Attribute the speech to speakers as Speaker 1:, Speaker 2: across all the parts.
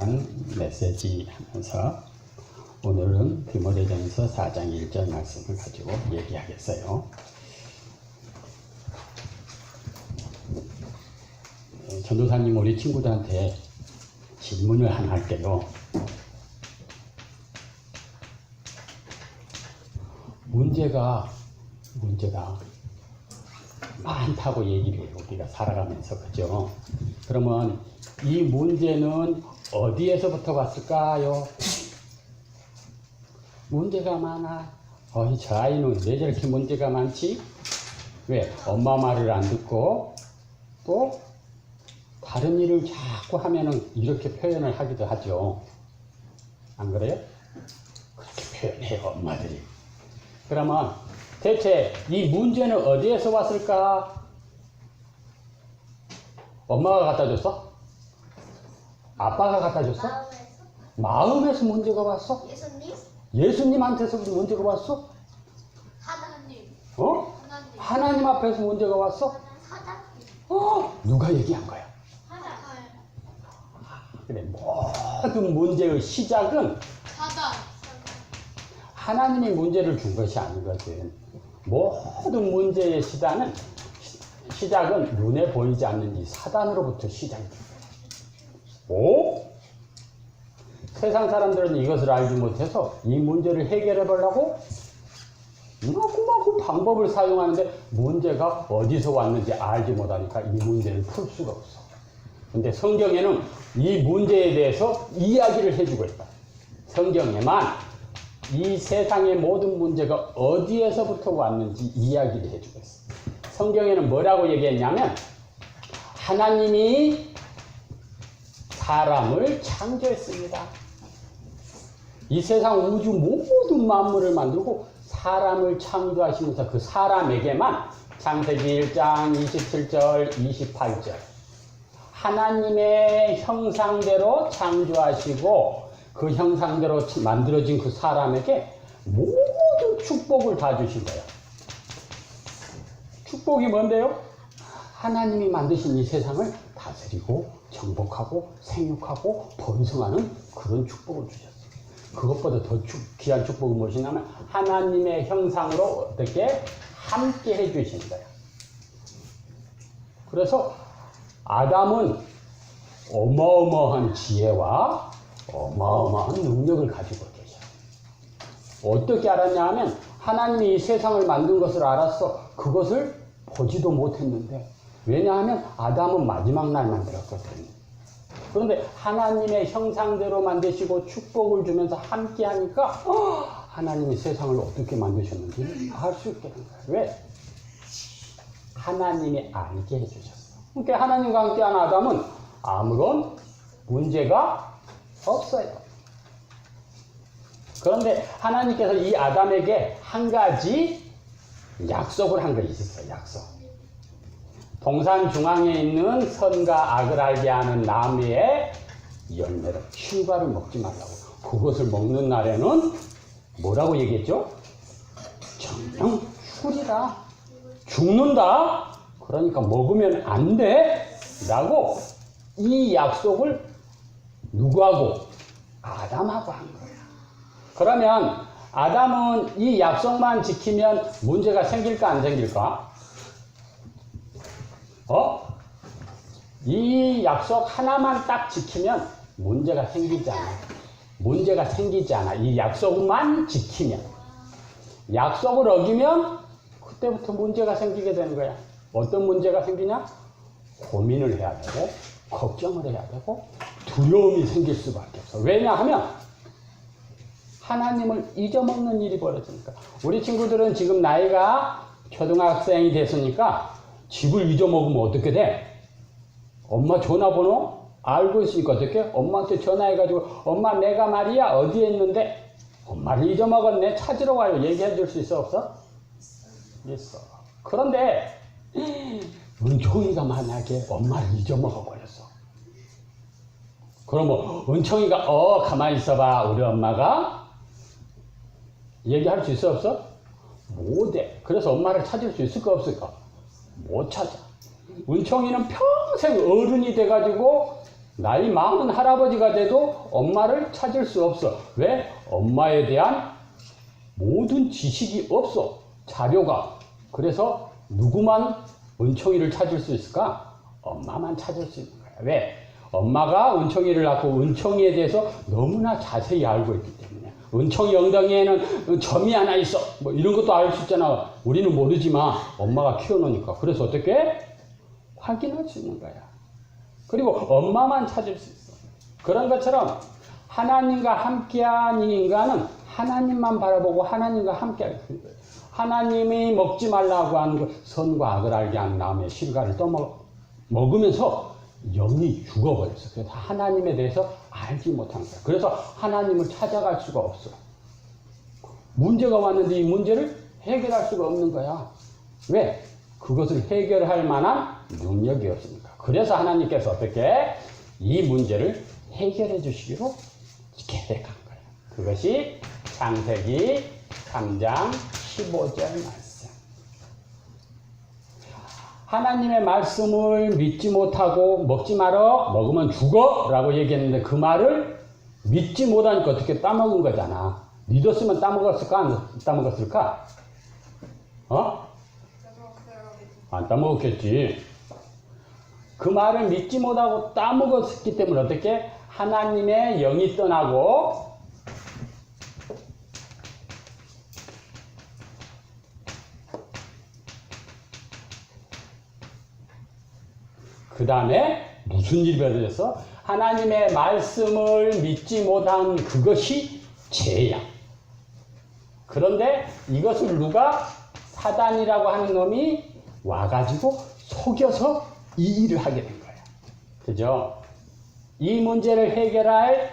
Speaker 1: 대한 메시지 하면서 오늘은 디모데전서 4장 1절 말씀을 가지고 얘기하겠어요. 전도사님 우리 친구들한테 질문을 하나 할게요. 문제가 많다고 얘기를 해요. 우리가 살아가면서. 그죠? 그러면 이 문제는 어디에서부터 왔을까요? 문제가 많아. 저 아이는 왜 저렇게 문제가 많지? 왜? 엄마 말을 안 듣고 또 다른 일을 자꾸 하면은 이렇게 표현을 하기도 하죠. 안 그래요? 그렇게 표현해요, 엄마들이. 그러면 대체 이 문제는 어디에서 왔을까? 엄마가 갖다 줬어? 아빠가 갖다 줬어? 마음에서 문제가 왔어?
Speaker 2: 예수님?
Speaker 1: 예수님한테서 문제가 왔어?
Speaker 2: 하나님.
Speaker 1: 하나님. 하나님 앞에서 문제가 왔어?
Speaker 2: 하나님.
Speaker 1: 누가 얘기한 거야?
Speaker 2: 하나님.
Speaker 1: 그래, 모든 문제의 시작은 하나님이 문제를 준 것이 아니거든. 모든 문제의 시작은 눈에 보이지 않는 이 사단으로부터 시작이 됩니다. 세상 사람들은 이것을 알지 못해서 이 문제를 해결해 보려고 이만큼 방법을 사용하는데 문제가 어디서 왔는지 알지 못하니까 이 문제를 풀 수가 없어. 근데 성경에는 이 문제에 대해서 이야기를 해주고 있다. 성경에만 이 세상의 모든 문제가 어디에서부터 왔는지 이야기를 해주고 있어. 성경에는 뭐라고 얘기했냐면 하나님이 사람을 창조했습니다. 이 세상 우주 모든 만물을 만들고 사람을 창조하시면서 그 사람에게만 창세기 1장 27절 28절 하나님의 형상대로 창조하시고 그 형상대로 만들어진 그 사람에게 모든 축복을 다 주신 거예요. 축복이 뭔데요? 하나님이 만드신 이 세상을 다스리고 정복하고 생육하고 번성하는 그런 축복을 주셨어요. 그것보다 더 귀한 축복은 무엇이냐면 하나님의 형상으로 어떻게 함께 해주신 거예요. 그래서 아담은 어마어마한 지혜와 어마어마한 능력을 가지고 계셔요. 어떻게 알았냐 하면 하나님이 이 세상을 만든 것을 알았어. 그것을 보지도 못했는데 왜냐하면 아담은 마지막 날 만들었거든요. 그런데 하나님의 형상대로 만드시고 축복을 주면서 함께 하니까 하나님이 세상을 어떻게 만드셨는지 알 수 있게 된 거예요. 왜? 하나님이 알게 해주셨어. 그러니까 하나님과 함께한 아담은 아무런 문제가 없어요. 그런데 하나님께서 이 아담에게 한 가지 약속을 한 것이 있었어요. 약속. 동산 중앙에 있는 선과 악을 알게 하는 나무의 열매를 실과를 먹지 말라고. 그것을 먹는 날에는 뭐라고 얘기했죠? 정령 죽으리라. 죽는다. 그러니까 먹으면 안 돼. 라고 이 약속을 누구하고? 아담하고 한 거야. 그러면 아담은 이 약속만 지키면 문제가 생길까 안 생길까? 이 약속 하나만 딱 지키면 문제가 생기지 않아. 문제가 생기지 않아. 이 약속만 지키면. 약속을 어기면 그때부터 문제가 생기게 되는 거야. 어떤 문제가 생기냐? 고민을 해야 되고 걱정을 해야 되고 두려움이 생길 수밖에 없어. 왜냐하면 하나님을 잊어먹는 일이 벌어지니까. 우리 친구들은 지금 나이가 초등학생이 됐으니까 집을 잊어먹으면 어떻게 돼? 엄마 전화번호 알고 있으니까 어떻게? 엄마한테 전화해가지고 엄마 내가 말이야 어디에 있는데 엄마를 잊어먹었네 찾으러 와요. 얘기해 줄 수 있어 없어? 있어. 그런데 은총이가 만약에 엄마를 잊어먹어 버렸어. 그러면 은총이가 가만히 있어봐 우리 엄마가 얘기할 수 있어 없어? 못해. 그래서 엄마를 찾을 수 있을까 없을까? 못 찾아. 은총이는 평생 어른이 돼가지고 나이 많은 할아버지가 돼도 엄마를 찾을 수 없어. 왜? 엄마에 대한 모든 지식이 없어. 자료가. 그래서 누구만 은총이를 찾을 수 있을까? 엄마만 찾을 수 있는 거야. 왜? 엄마가 은총이를 낳고 은총이에 대해서 너무나 자세히 알고 있기 때문에. 은총이 엉덩이에는 점이 하나 있어. 뭐 이런 것도 알 수 있잖아. 우리는 모르지만 엄마가 키워놓으니까. 그래서 어떻게? 확인할 수 있는 거야. 그리고 엄마만 찾을 수 있어. 그런 것처럼 하나님과 함께한 이 인간은 하나님만 바라보고 하나님과 함께할 거예요. 하나님이 먹지 말라고 하는 그 선과 악을 알게 하는 나무의 실과를 떠먹으면서 영이 죽어버렸어. 그래서 하나님에 대해서 알지 못한 거야. 그래서 하나님을 찾아갈 수가 없어. 문제가 왔는데 이 문제를 해결할 수가 없는 거야. 왜? 그것을 해결할 만한 능력이 없으니까. 그래서 하나님께서 어떻게 이 문제를 해결해 주시기로 계획한 거예요. 그것이 창세기 3장 15절 말씀. 하나님의 말씀을 믿지 못하고 먹지 말어, 먹으면 죽어 라고 얘기했는데 그 말을 믿지 못하니까 어떻게 따먹은 거잖아. 믿었으면 따먹었을까? 안 따먹었을까? 안 따먹었겠지. 그 말을 믿지 못하고 따먹었기 때문에 어떻게? 하나님의 영이 떠나고 그 다음에 무슨 일이 벌어졌어? 하나님의 말씀을 믿지 못한 그것이 죄야. 그런데 이것을 누가? 사단이라고 하는 놈이 와가지고 속여서 이 일을 하게 된 거야. 그죠? 이 문제를 해결할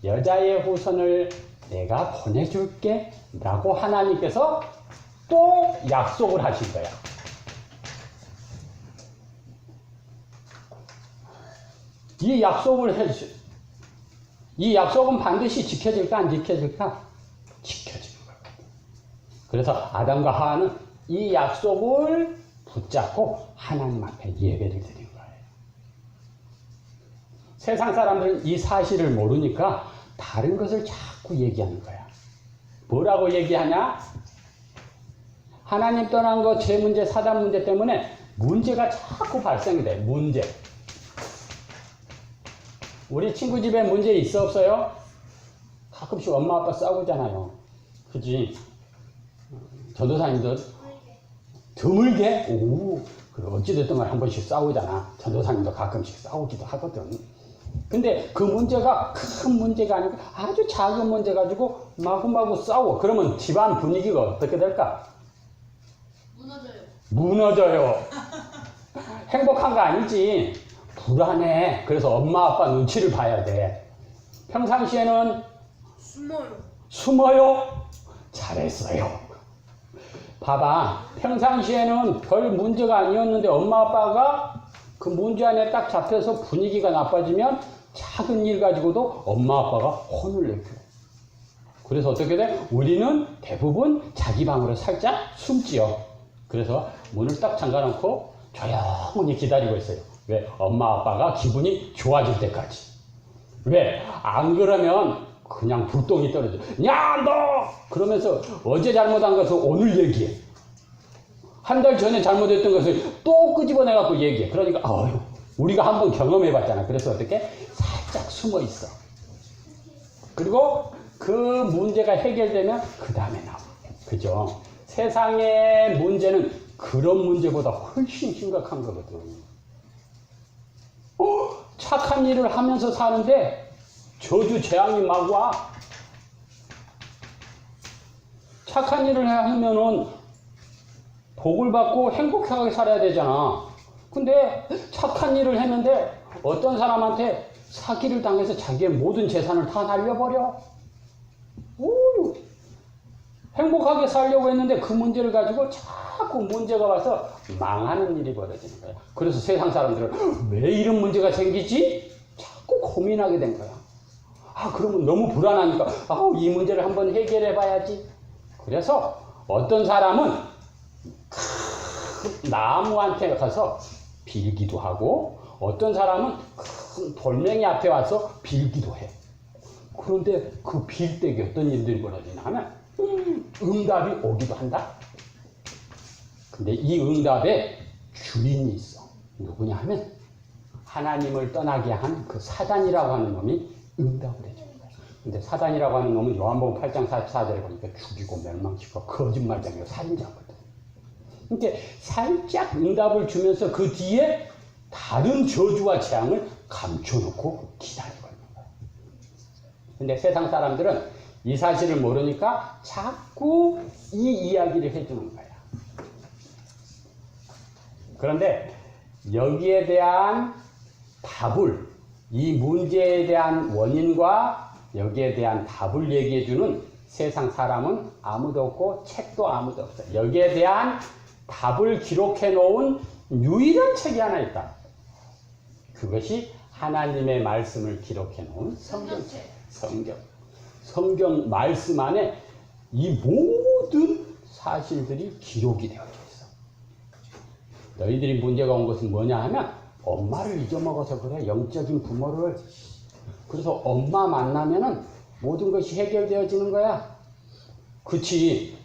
Speaker 1: 여자의 후손을 내가 보내줄게 라고 하나님께서 또 약속을 하신 거야. 이 약속을 해주세요. 이 약속은 반드시 지켜질까 안 지켜질까? 지켜지는 거야. 그래서 아담과 하와는 이 약속을 붙잡고 하나님 앞에 예배를 드린 거예요. 세상 사람들은 이 사실을 모르니까 다른 것을 자꾸 얘기하는 거야. 뭐라고 얘기하냐? 하나님 떠난 거, 죄 문제, 사단 문제 때문에 문제가 자꾸 발생이 돼. 문제. 우리 친구 집에 문제 있어 없어요? 가끔씩 엄마 아빠 싸우잖아요. 그지? 전도사님도 드물게? 오, 그래 어찌됐든 간에 한 번씩 싸우잖아. 전도사님도 가끔씩 싸우기도 하거든. 근데 그 문제가 큰 문제가 아니고 아주 작은 문제 가지고 마구마구 싸워. 그러면 집안 분위기가 어떻게 될까? 무너져요. 행복한 거 아니지. 불안해. 그래서 엄마 아빠 눈치를 봐야 돼. 평상시에는 숨어요. 잘했어요. 봐봐. 평상시에는 별 문제가 아니었는데 엄마 아빠가 그 문제 안에 딱 잡혀서 분위기가 나빠지면 작은 일 가지고도 엄마 아빠가 혼을 내켜. 그래서 어떻게 돼? 우리는 대부분 자기 방으로 살짝 숨지요. 그래서 문을 딱 잠가놓고 조용히 기다리고 있어요. 왜? 엄마 아빠가 기분이 좋아질 때까지. 왜? 안 그러면 그냥 불똥이 떨어져. 야, 너! 그러면서 어제 잘못한 것을 오늘 얘기해. 한 달 전에 잘못했던 것을 또 끄집어내갖고 얘기해. 그러니까, 우리가 한번 경험해봤잖아. 그래서 어떻게? 살짝 숨어 있어. 그리고 그 문제가 해결되면 그 다음에 나와. 그죠? 세상의 문제는 그런 문제보다 훨씬 심각한 거거든. 착한 일을 하면서 사는데 저주 재앙이 막 와. 착한 일을 하면은 복을 받고 행복하게 살아야 되잖아. 근데 착한 일을 했는데 어떤 사람한테 사기를 당해서 자기의 모든 재산을 다 날려버려. 오, 행복하게 살려고 했는데 그 문제를 가지고 자꾸 문제가 와서 망하는 일이 벌어지는 거야. 그래서 세상 사람들은 왜 이런 문제가 생기지? 자꾸 고민하게 된 거야. 그러면 너무 불안하니까 이 문제를 한번 해결해 봐야지. 그래서 어떤 사람은 큰 나무한테 가서 빌기도 하고 어떤 사람은 큰 돌멩이 앞에 와서 빌기도 해. 그런데 그 빌 때 어떤 일들이 벌어지냐 하면 응답이 오기도 한다. 근데 이 응답에 주인이 있어. 누구냐 하면 하나님을 떠나게 한 그 사단이라고 하는 놈이 응답을 해주는 거야. 근데 사단이라고 하는 놈은 요한복음 8장 44절에 보니까 죽이고 멸망시키고 거짓말장이고 살인자거든. 그러니까 살짝 응답을 주면서 그 뒤에 다른 저주와 재앙을 감춰놓고 기다리고 있는 거야. 근데 세상 사람들은 이 사실을 모르니까 자꾸 이 이야기를 해주는 거야. 그런데 여기에 대한 답을, 이 문제에 대한 원인과 여기에 대한 답을 얘기해주는 세상 사람은 아무도 없고 책도 아무도 없어. 여기에 대한 답을 기록해 놓은 유일한 책이 하나 있다. 그것이 하나님의 말씀을 기록해 놓은 성경책. 성경 말씀 안에 이 모든 사실들이 기록이 되어 있어. 너희들이 문제가 온 것은 뭐냐 하면 엄마를 잊어먹어서 그래. 영적인 부모를. 그래서 엄마 만나면은 모든 것이 해결되어지는 거야. 그치?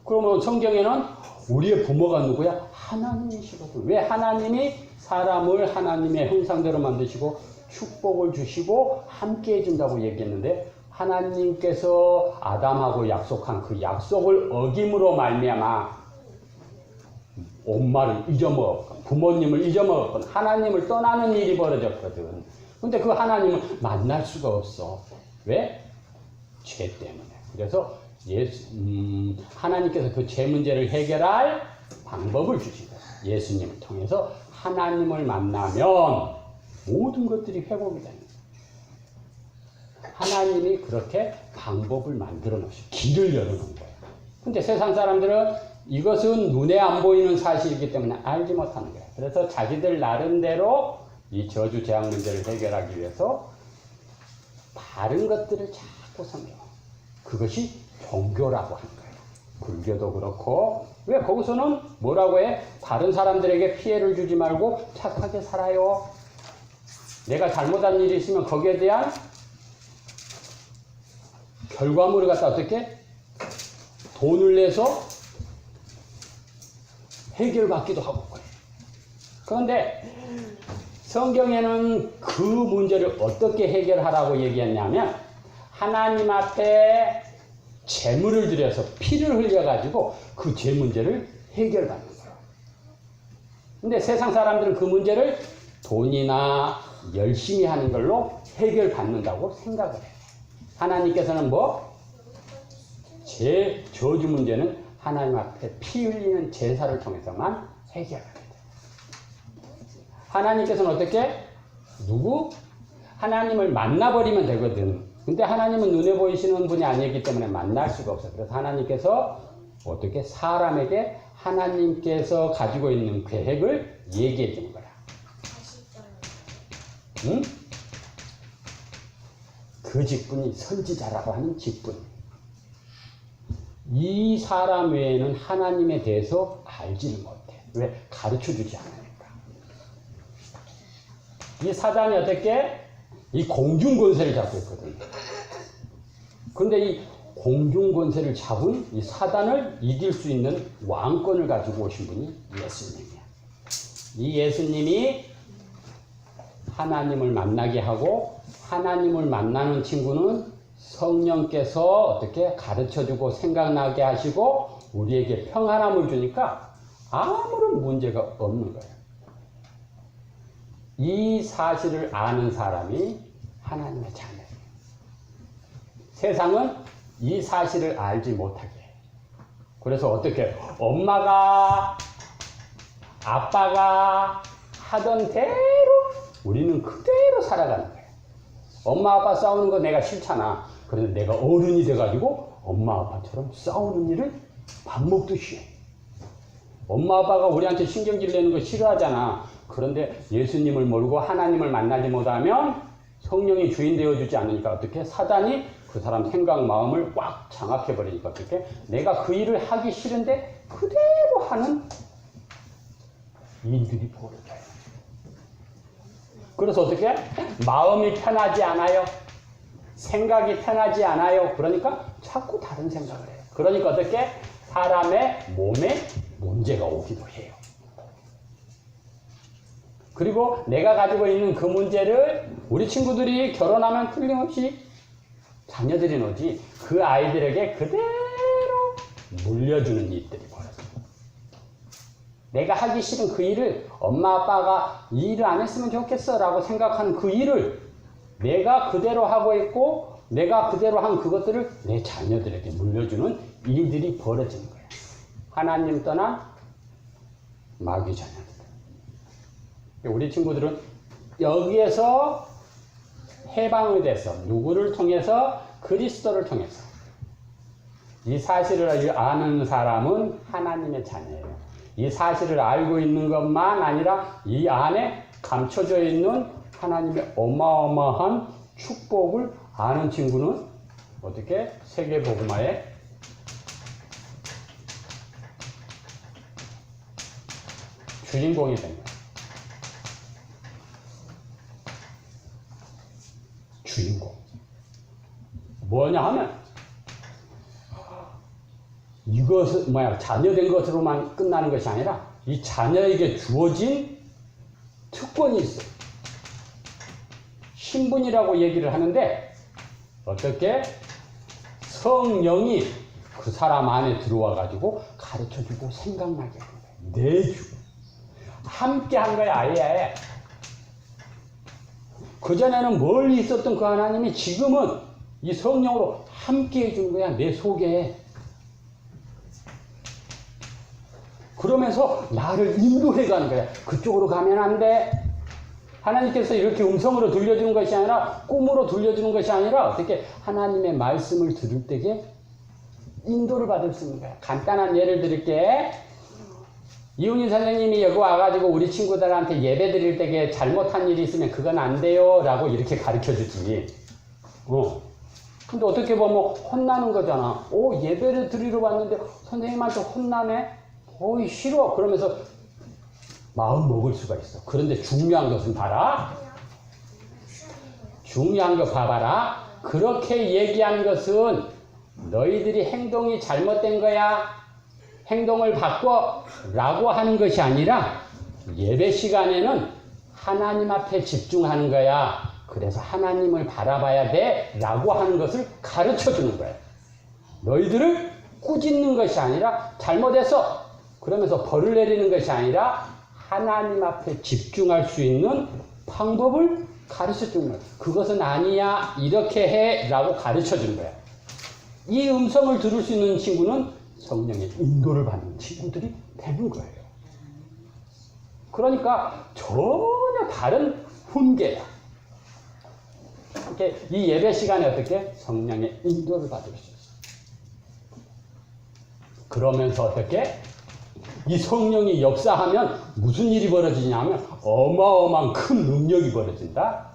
Speaker 1: 그러면 성경에는 우리의 부모가 누구야? 하나님이시거든. 왜? 하나님이 사람을 하나님의 형상대로 만드시고 축복을 주시고 함께 해준다고 얘기했는데, 하나님께서 아담하고 약속한 그 약속을 어김으로 말미암아 엄마를 잊어먹었건 부모님을 잊어먹었건 하나님을 떠나는 일이 벌어졌거든. 근데 그 하나님을 만날 수가 없어. 왜? 죄 때문에. 그래서 하나님께서 그 죄 문제를 해결할 방법을 주신 거야. 예수님을 통해서 하나님을 만나면 모든 것들이 회복이 되는 거야. 하나님이 그렇게 방법을 만들어 놓으시고 길을 열어놓은 거예요. 근데 세상 사람들은 이것은 눈에 안 보이는 사실이기 때문에 알지 못하는 거예요. 그래서 자기들 나름대로 이 저주 재앙 문제를 해결하기 위해서 다른 것들을 자꾸 섬겨. 그것이 종교라고 하는 거예요. 불교도 그렇고. 왜? 거기서는 뭐라고 해? 다른 사람들에게 피해를 주지 말고 착하게 살아요. 내가 잘못한 일이 있으면 거기에 대한 결과물을 갖다 어떻게? 돈을 내서 해결받기도 하고 그래. 그런데 성경에는 그 문제를 어떻게 해결하라고 얘기했냐면 하나님 앞에 제물을 들여서 피를 흘려가지고 그 죄 문제를 해결받는 거예요. 근데 세상 사람들은 그 문제를 돈이나 열심히 하는 걸로 해결받는다고 생각을 해요. 하나님께서는 뭐? 저주 문제는 하나님 앞에 피 흘리는 제사를 통해서만 해결하게 돼요. 하나님께서는 어떻게? 누구? 하나님을 만나버리면 되거든. 근데 하나님은 눈에 보이시는 분이 아니기 때문에 만날 수가 없어요. 그래서 하나님께서 어떻게 사람에게 하나님께서 가지고 있는 계획을 얘기해 주는 거야. 응? 그 직분이 선지자라고 하는 직분. 이 사람 외에는 하나님에 대해서 알지를 못해. 왜? 가르쳐 주지 않으니까. 이 사단이 어떻게? 이 공중권세를 잡고 있거든. 그런데 이 공중권세를 잡은 이 사단을 이길 수 있는 왕권을 가지고 오신 분이 예수님이야. 이 예수님이 하나님을 만나게 하고, 하나님을 만나는 친구는 성령께서 어떻게 가르쳐주고 생각나게 하시고 우리에게 평안함을 주니까 아무런 문제가 없는 거예요. 이 사실을 아는 사람이 하나님의 자녀예요. 세상은 이 사실을 알지 못하게 해요. 그래서 어떻게 엄마가 아빠가 하던 대로 우리는 그대로 살아가는 거예요. 엄마 아빠 싸우는 거 내가 싫잖아. 그런데 내가 어른이 돼가지고 엄마 아빠처럼 싸우는 일을 밥 먹듯이 해. 엄마 아빠가 우리한테 신경질 내는 거 싫어하잖아. 그런데 예수님을 모르고 하나님을 만나지 못하면 성령이 주인 되어주지 않으니까 어떻게? 사단이 그 사람 생각 마음을 꽉 장악해버리니까 어떻게? 내가 그 일을 하기 싫은데 그대로 하는 일들이 벌어져요. 그래서 어떻게? 마음이 편하지 않아요. 생각이 편하지 않아요. 그러니까 자꾸 다른 생각을 해요. 그러니까 어떻게? 사람의 몸에 문제가 오기도 해요. 그리고 내가 가지고 있는 그 문제를 우리 친구들이 결혼하면 틀림없이 자녀들이 오지 그 아이들에게 그대로 물려주는 일들이 벌어져요. 내가 하기 싫은 그 일을 엄마 아빠가 이 일을 안 했으면 좋겠어 라고 생각하는 그 일을 내가 그대로 하고 있고 내가 그대로 한 그것들을 내 자녀들에게 물려주는 일들이 벌어지는 거예요. 하나님 떠난 마귀 자녀들. 우리 친구들은 여기에서 해방이 돼서 누구를 통해서? 그리스도를 통해서. 이 사실을 아는 사람은 하나님의 자녀예요. 이 사실을 알고 있는 것만 아니라 이 안에 감춰져 있는 하나님의 어마어마한 축복을 아는 친구는 어떻게? 세계복음화의 주인공이 된 거예요. 주인공. 뭐냐 하면 이것은 자녀된 것으로만 끝나는 것이 아니라 이 자녀에게 주어진 특권이 있어요. 신분이라고 얘기를 하는데 어떻게? 성령이 그 사람 안에 들어와 가지고 가르쳐주고 생각나게 하는 거예요. 내주고 함께 한 거야. 아예. 그전에는 멀리 있었던 그 하나님이 지금은 이 성령으로 함께 해주는 거야. 내 속에. 그러면서 나를 인도해 가는 거야. 그쪽으로 가면 안 돼. 하나님께서 이렇게 음성으로 들려주는 것이 아니라 꿈으로 들려주는 것이 아니라 어떻게 하나님의 말씀을 들을 때에 인도를 받을 수 있는 거야. 간단한 예를 드릴게. 이훈희 선생님이 여기 와가지고 우리 친구들한테 예배 드릴 때에 잘못한 일이 있으면 그건 안 돼요 라고 이렇게 가르쳐 주지. 근데 어떻게 보면 혼나는 거잖아. 예배를 드리러 왔는데 선생님한테 혼나네? 어이 싫어. 그러면서 마음 먹을 수가 있어. 그런데 중요한 것은 봐라. 중요한 거 봐봐라. 그렇게 얘기한 것은 너희들이 행동이 잘못된 거야. 행동을 바꿔 라고 하는 것이 아니라 예배 시간에는 하나님 앞에 집중하는 거야. 그래서 하나님을 바라봐야 돼 라고 하는 것을 가르쳐 주는 거야. 너희들을 꾸짖는 것이 아니라 잘못했어 그러면서 벌을 내리는 것이 아니라 하나님 앞에 집중할 수 있는 방법을 가르쳐 주는 거야. 그것은 아니야 이렇게 해 라고 가르쳐 주는 거야. 이 음성을 들을 수 있는 친구는 성령의 인도를 받는 친구들이 되는 거예요. 그러니까 전혀 다른 훈계다. 이렇게 이 예배 시간에 어떻게? 성령의 인도를 받을 수 있어요. 그러면서 어떻게? 이 성령이 역사하면 무슨 일이 벌어지냐면 어마어마한 큰 능력이 벌어진다.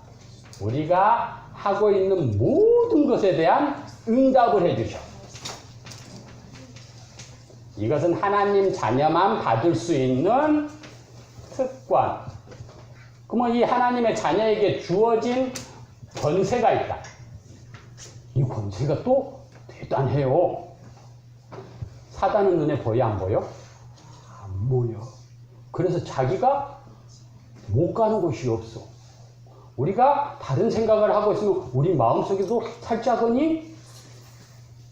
Speaker 1: 우리가 하고 있는 모든 것에 대한 응답을 해주셔. 이것은 하나님 자녀만 받을 수 있는 특권. 그러면 이 하나님의 자녀에게 주어진 권세가 있다. 이 권세가 또 대단해요. 사단은 눈에 보여 안 보여? 안 보여. 그래서 자기가 못 가는 곳이 없어. 우리가 다른 생각을 하고 있으면 우리 마음속에도 살짝은이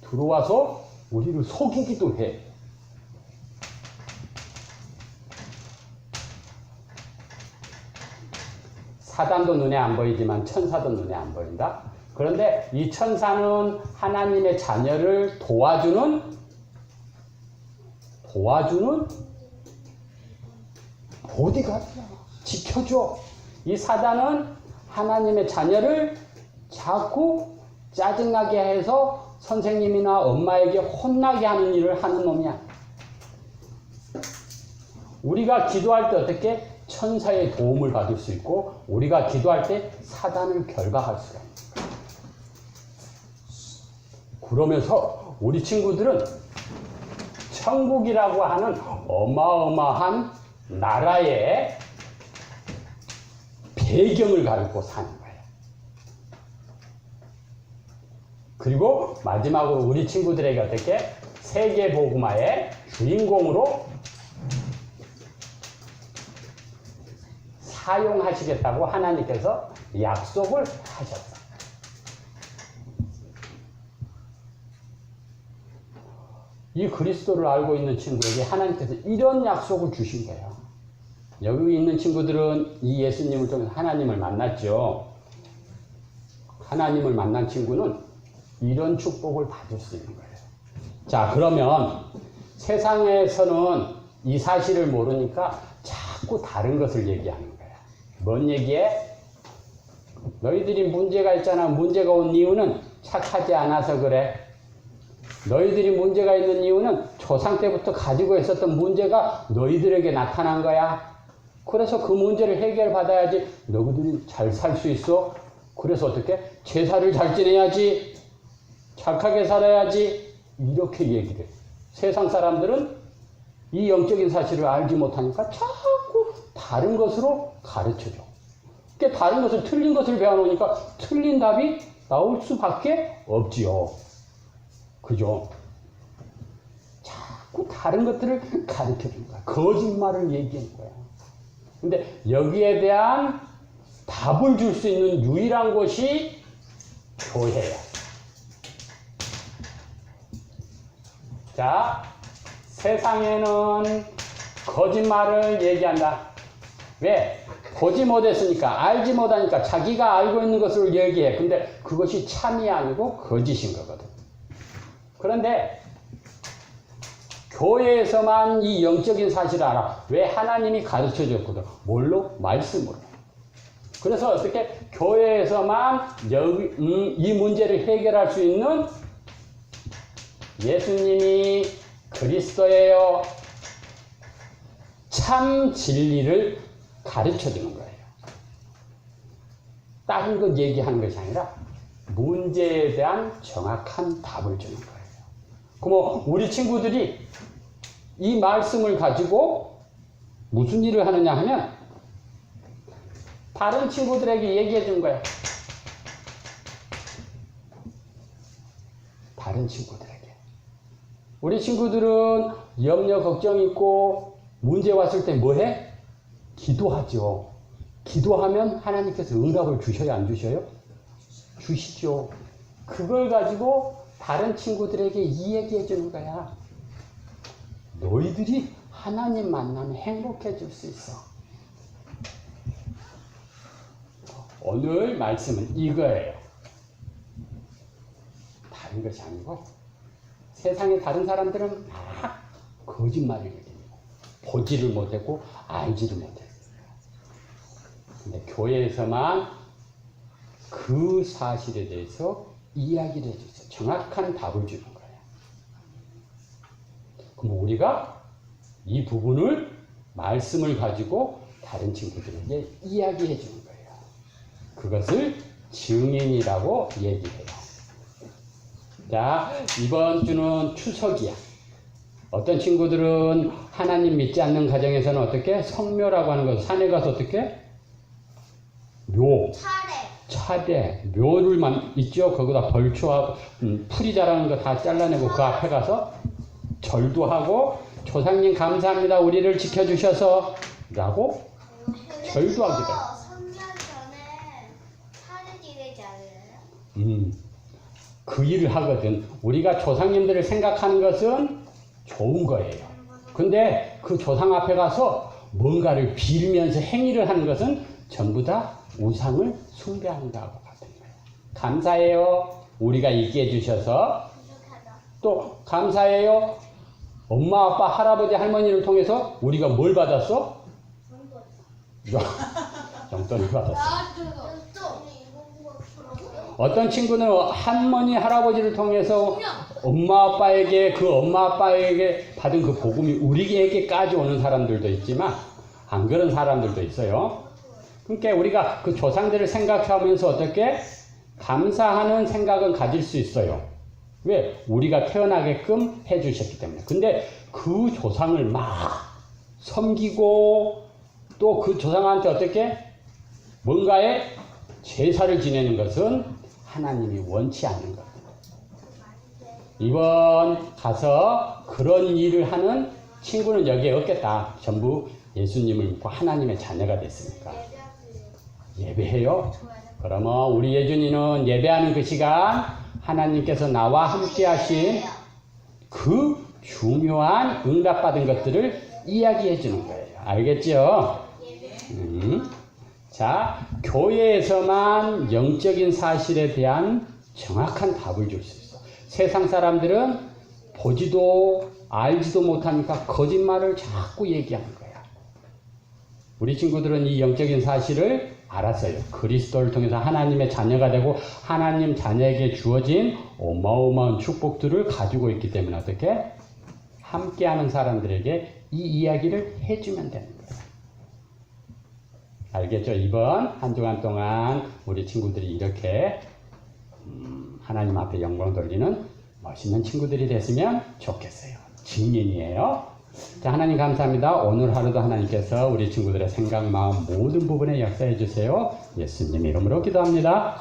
Speaker 1: 들어와서 우리를 속이기도 해. 사단도 눈에 안 보이지만 천사도 눈에 안 보인다. 그런데 이 천사는 하나님의 자녀를 도와주는 보디가드야. 지켜줘. 이 사단은 하나님의 자녀를 자꾸 짜증나게 해서 선생님이나 엄마에게 혼나게 하는 일을 하는 놈이야. 우리가 기도할 때 어떻게? 천사의 도움을 받을 수 있고 우리가 기도할 때 사단을 결박할 수가 있습니다. 그러면서 우리 친구들은 천국이라고 하는 어마어마한 나라의 배경을 가지고 사는 거예요. 그리고 마지막으로 우리 친구들에게 어떻게 세계복음화의 주인공으로 사용하시겠다고 하나님께서 약속을 하셨어요. 이 그리스도를 알고 있는 친구에게 하나님께서 이런 약속을 주신 거예요. 여기 있는 친구들은 이 예수님을 통해서 하나님을 만났죠. 하나님을 만난 친구는 이런 축복을 받을 수 있는 거예요. 자, 그러면 세상에서는 이 사실을 모르니까 자꾸 다른 것을 얘기하는 거예요. 뭔 얘기해? 너희들이 문제가 있잖아. 문제가 온 이유는 착하지 않아서 그래. 너희들이 문제가 있는 이유는 조상 때부터 가지고 있었던 문제가 너희들에게 나타난 거야. 그래서 그 문제를 해결받아야지 너희들이 잘 살 수 있어. 그래서 어떻게? 제사를 잘 지내야지. 착하게 살아야지. 이렇게 얘기를 해요. 세상 사람들은 이 영적인 사실을 알지 못하니까 자꾸 다른 것으로 가르쳐줘. 그러니까 다른 것을 틀린 것을 배워놓으니까 틀린 답이 나올 수밖에 없지요. 그죠? 자꾸 다른 것들을 가르쳐준 거야. 거짓말을 얘기하는 거야. 근데 여기에 대한 답을 줄 수 있는 유일한 곳이 교회야. 자, 세상에는 거짓말을 얘기한다. 왜? 보지 못했으니까, 알지 못하니까 자기가 알고 있는 것을 얘기해. 근데 그것이 참이 아니고 거짓인 거거든. 그런데 교회에서만 이 영적인 사실을 알아. 왜? 하나님이 가르쳐 줬거든. 뭘로? 말씀으로. 그래서 어떻게? 교회에서만 이 문제를 해결할 수 있는 예수님이 그리스도예요. 참 진리를 가르쳐 주는 거예요. 다른 것 얘기하는 것이 아니라 문제에 대한 정확한 답을 주는 거예요. 그럼 우리 친구들이 이 말씀을 가지고 무슨 일을 하느냐 하면 다른 친구들에게 얘기해 준 거예요. 다른 친구들에게. 우리 친구들은 염려, 걱정 있고 문제 왔을 때 뭐 해? 기도하죠. 기도하면 하나님께서 응답을 주셔요, 안 주셔요? 주시죠. 그걸 가지고 다른 친구들에게 이 얘기해 주는 거야. 너희들이 하나님 만나면 행복해질 수 있어. 오늘 말씀은 이거예요. 다른 것이 아니고 세상의 다른 사람들은 막 거짓말을 얘기해요. 보지를 못했고 알지를 못했어요. 근데 교회에서만 그 사실에 대해서 이야기를 해주세요. 정확한 답을 주는 거예요. 그럼 우리가 이 부분을 말씀을 가지고 다른 친구들에게 이야기해 주는 거예요. 그것을 증인이라고 얘기해요. 자, 이번 주는 추석이야. 어떤 친구들은 하나님 믿지 않는 가정에서는 어떻게? 성묘라고 하는 것, 산에 가서 어떻게? 묘. 차례. 묘를만 있죠? 거기다 벌초하고, 풀이 자라는 거 다 잘라내고 그 앞에 가서 절도 하고, 조상님 감사합니다. 우리를 지켜주셔서. 라고 절도 하게 돼요.
Speaker 2: 성년 전에 차례 지내지 않아요?
Speaker 1: 그 일을 하거든. 우리가 조상님들을 생각하는 것은 좋은 거예요. 근데 그 조상 앞에 가서 뭔가를 빌면서 행위를 하는 것은 전부 다 우상을 숭배하는 거하고 같은 거예요. 감사해요. 우리가 있게 해주셔서. 또 감사해요. 엄마, 아빠, 할아버지, 할머니를 통해서 우리가 뭘 받았어? 용돈을 받았어. 어떤 친구는 할머니, 할아버지를 통해서 엄마, 아빠에게 받은 그 복음이 우리에게까지 오는 사람들도 있지만 안 그런 사람들도 있어요. 그러니까 우리가 그 조상들을 생각하면서 어떻게 감사하는 생각은 가질 수 있어요. 왜? 우리가 태어나게끔 해주셨기 때문에. 근데 그 조상을 막 섬기고 또 그 조상한테 어떻게 뭔가에 제사를 지내는 것은 하나님이 원치 않는 것. 이번 가서 그런 일을 하는 친구는 여기에 없겠다. 전부 예수님을 믿고 하나님의 자녀가 됐으니까. 예배해요? 그러면 우리 예준이는 예배하는 그 시간 하나님께서 나와 함께 하신 그 중요한 응답받은 것들을 이야기해 주는 거예요. 알겠죠? 자, 교회에서만 영적인 사실에 대한 정확한 답을 줄 수 있어. 세상 사람들은 보지도 알지도 못하니까 거짓말을 자꾸 얘기하는 거야. 우리 친구들은 이 영적인 사실을 알았어요. 그리스도를 통해서 하나님의 자녀가 되고 하나님 자녀에게 주어진 어마어마한 축복들을 가지고 있기 때문에 어떻게? 함께하는 사람들에게 이 이야기를 해주면 되는 거예요. 알겠죠? 이번 한 주간 동안 우리 친구들이 이렇게 하나님 앞에 영광 돌리는 멋있는 친구들이 됐으면 좋겠어요. 증인이에요. 자, 하나님 감사합니다. 오늘 하루도 하나님께서 우리 친구들의 생각, 마음 모든 부분에 역사해 주세요. 예수님 이름으로 기도합니다.